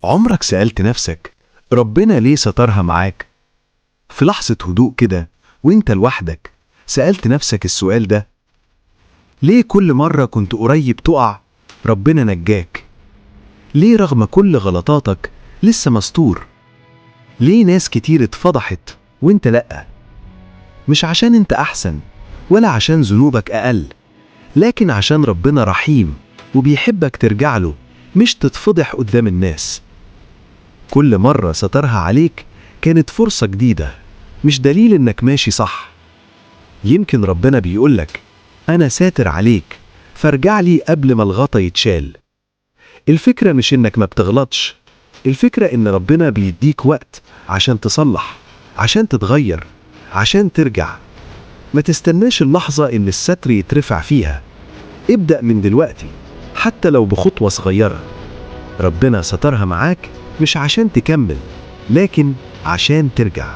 عمرك سألت نفسك ربنا ليه سترها معاك؟ في لحظة هدوء كده وانت لوحدك سألت نفسك السؤال ده؟ ليه كل مرة كنت قريب تقع ربنا نجاك؟ ليه رغم كل غلطاتك لسه مستور؟ ليه ناس كتير اتفضحت وانت لأ؟ مش عشان انت أحسن ولا عشان ذنوبك أقل، لكن عشان ربنا رحيم وبيحبك ترجع له، مش تتفضح قدام الناس. كل مرة سترها عليك كانت فرصة جديدة، مش دليل انك ماشي صح. يمكن ربنا بيقولك أنا ساتر عليك فارجع لي قبل ما الغطا يتشال. الفكرة مش انك ما بتغلطش، الفكرة ان ربنا بيديك وقت عشان تصلح، عشان تتغير، عشان ترجع. ما تستناش اللحظة ان الستر يترفع فيها، ابدأ من دلوقتي حتى لو بخطوة صغيرة. ربنا سترها معاك مش عشان تكمل، لكن عشان ترجع.